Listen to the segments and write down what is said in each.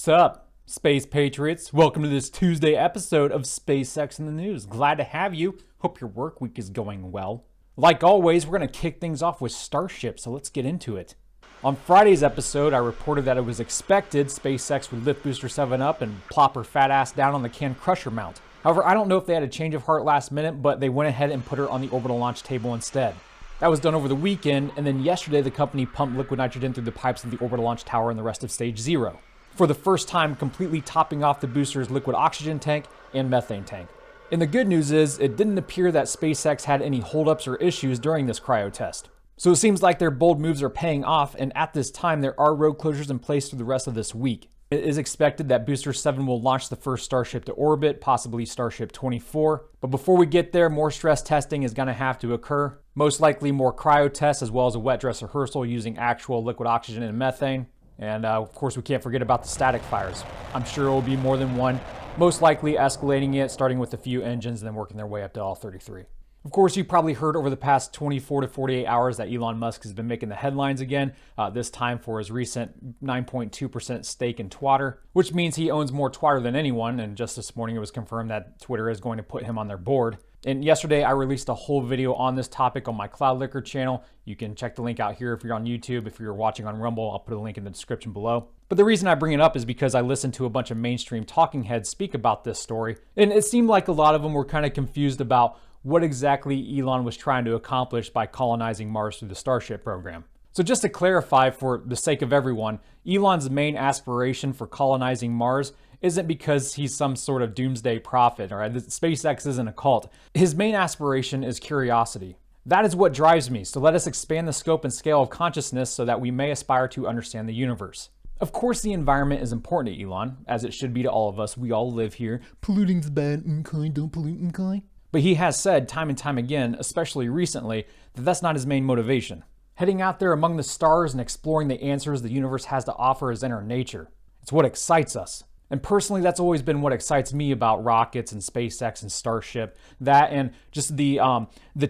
Sup, Space Patriots? Welcome to this Tuesday episode of SpaceX in the News. Glad to have you. Hope your work week is going well. Like always, we're going to kick things off with Starship, so let's get into it. On Friday's episode, I reported that it was expected SpaceX would lift Booster 7 up and plop her fat ass down on the Can Crusher mount. However, I don't know if they had a change of heart last minute, but they went ahead and put her on the orbital launch table instead. That was done over the weekend, and then yesterday the company pumped liquid nitrogen through the pipes of the orbital launch tower and the rest of Stage 0. For the first time, completely topping off the booster's liquid oxygen tank and methane tank. And the good news is, it didn't appear that SpaceX had any holdups or issues during this cryo test. So it seems like their bold moves are paying off, and at this time there are road closures in place through the rest of this week. It is expected that Booster 7 will launch the first Starship to orbit, possibly Starship 24. But before we get there, more stress testing is going to have to occur. Most likely more cryo tests as well as a wet dress rehearsal using actual liquid oxygen and methane. And of course, we can't forget about the static fires. I'm sure it will be more than one, most likely escalating it, starting with a few engines and then working their way up to all 33. Of course, you probably heard over the past 24 to 48 hours that Elon Musk has been making the headlines again, this time for his recent 9.2% stake in Twitter, which means he owns more Twitter than anyone, and just this morning it was confirmed that Twitter is going to put him on their board. And yesterday I released a whole video on this topic on my Cloud Liquor channel. You can check the link out here if you're on YouTube. If you're watching on Rumble, I'll put a link in the description below. But the reason I bring it up is because I listened to a bunch of mainstream talking heads speak about this story, and it seemed like a lot of them were kind of confused about what exactly Elon was trying to accomplish by colonizing Mars through the Starship program. So just to clarify for the sake of everyone, Elon's main aspiration for colonizing Mars isn't because he's some sort of doomsday prophet, all right? SpaceX isn't a cult. His main aspiration is curiosity. That is what drives me, so let us expand the scope and scale of consciousness so that we may aspire to understand the universe. Of course, the environment is important to Elon, as it should be to all of us. We all live here. Polluting's bad, don't pollute, But he has said time and time again, especially recently, that that's not his main motivation. Heading out there among the stars and exploring the answers the universe has to offer is in our nature. It's what excites us. And personally, that's always been what excites me about rockets and SpaceX and Starship. That and just the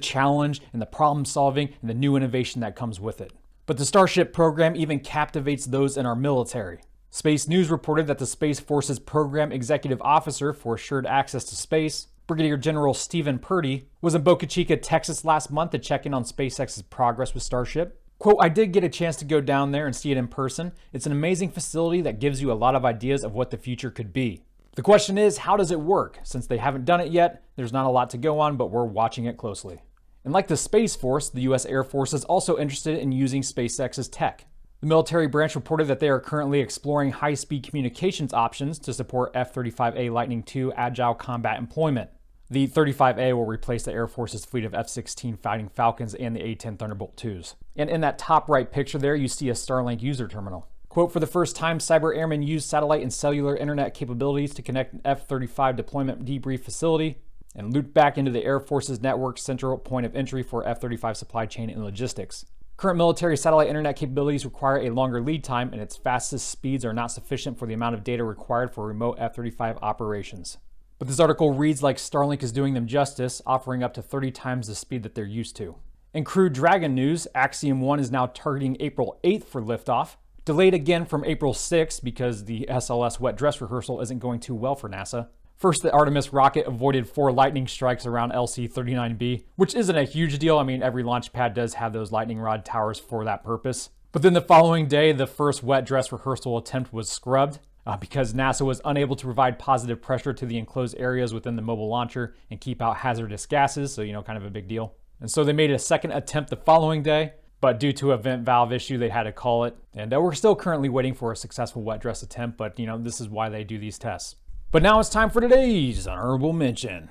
challenge and the problem solving and the new innovation that comes with it. But the Starship program even captivates those in our military. Space News reported that the Space Force's Program Executive Officer for Assured Access to Space, Brigadier General Stephen Purdy, was in Boca Chica, Texas last month to check in on SpaceX's progress with Starship. Quote, I did get a chance to go down there and see it in person. It's an amazing facility that gives you a lot of ideas of what the future could be. The question is, how does it work? Since they haven't done it yet, there's not a lot to go on, but we're watching it closely. And like the Space Force, the US Air Force is also interested in using SpaceX's tech. The military branch reported that they are currently exploring high-speed communications options to support F-35A Lightning II agile combat employment. The 35A will replace the Air Force's fleet of F-16 Fighting Falcons and the A-10 Thunderbolt IIs. And in that top right picture there, you see a Starlink user terminal. Quote, for the first time, cyber airmen used satellite and cellular internet capabilities to connect an F-35 deployment debrief facility and loop back into the Air Force's network central point of entry for F-35 supply chain and logistics. Current military satellite internet capabilities require a longer lead time, and its fastest speeds are not sufficient for the amount of data required for remote F-35 operations. But this article reads like Starlink is doing them justice, offering up to 30 times the speed that they're used to. In Crew Dragon news, Axiom 1 is now targeting April 8th for liftoff, delayed again from April 6th because the SLS wet dress rehearsal isn't going too well for NASA. First, the Artemis rocket avoided 4 lightning strikes around LC-39B, which isn't a huge deal. I mean, every launch pad does have those lightning rod towers for that purpose. But then the following day, the first wet dress rehearsal attempt was scrubbed because NASA was unable to provide positive pressure to the enclosed areas within the mobile launcher and keep out hazardous gases, so, kind of a big deal. And so they made a second attempt the following day, but due to a vent valve issue, they had to call it. And we're still currently waiting for a successful wet dress attempt, but, this is why they do these tests. But now it's time for today's honorable mention.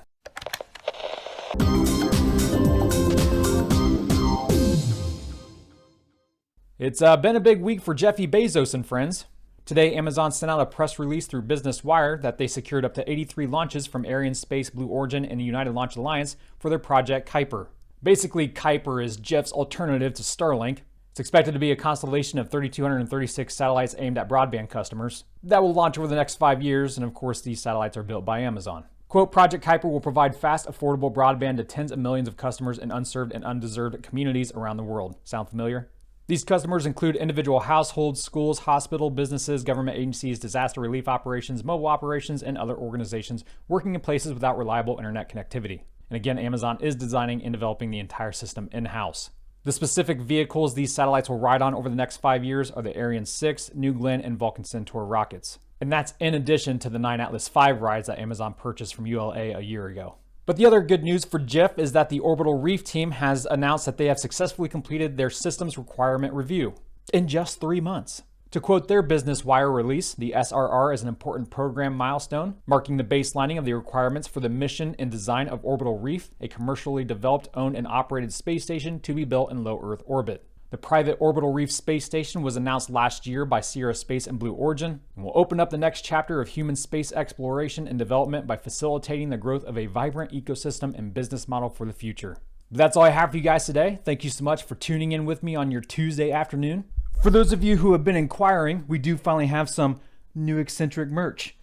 It's been a big week for Jeffy Bezos and friends. Today, Amazon sent out a press release through Business Wire that they secured up to 83 launches from Arianespace, Blue Origin, and the United Launch Alliance for their Project Kuiper. Basically, Kuiper is Jeff's alternative to Starlink. It's expected to be a constellation of 3,236 satellites aimed at broadband customers that will launch over the next 5 years, and of course, these satellites are built by Amazon. Quote, Project Kuiper will provide fast, affordable broadband to tens of millions of customers in unserved and undeserved communities around the world. Sound familiar? These customers include individual households, schools, hospital, businesses, government agencies, disaster relief operations, mobile operations, and other organizations working in places without reliable internet connectivity. And again, Amazon is designing and developing the entire system in-house. The specific vehicles these satellites will ride on over the next 5 years are the Ariane 6, New Glenn, and Vulcan Centaur rockets. And that's in addition to the 9 Atlas V rides that Amazon purchased from ULA a year ago. But the other good news for Jeff is that the Orbital Reef team has announced that they have successfully completed their systems requirement review in just 3 months. To quote their Business Wire release, the SRR is an important program milestone, marking the baselining of the requirements for the mission and design of Orbital Reef, a commercially developed, owned, and operated space station to be built in low Earth orbit. The private Orbital Reef space station was announced last year by Sierra Space and Blue Origin and will open up the next chapter of human space exploration and development by facilitating the growth of a vibrant ecosystem and business model for the future. But that's all I have for you guys today. Thank you so much for tuning in with me on your Tuesday afternoon. For those of you who have been inquiring, we do finally have some new eccentric merch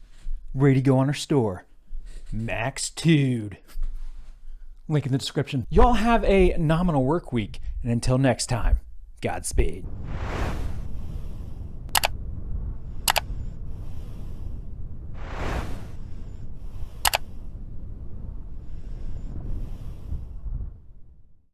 ready to go on our store. Maxtude. Link in the description. Y'all have a nominal work week, and until next time, Godspeed.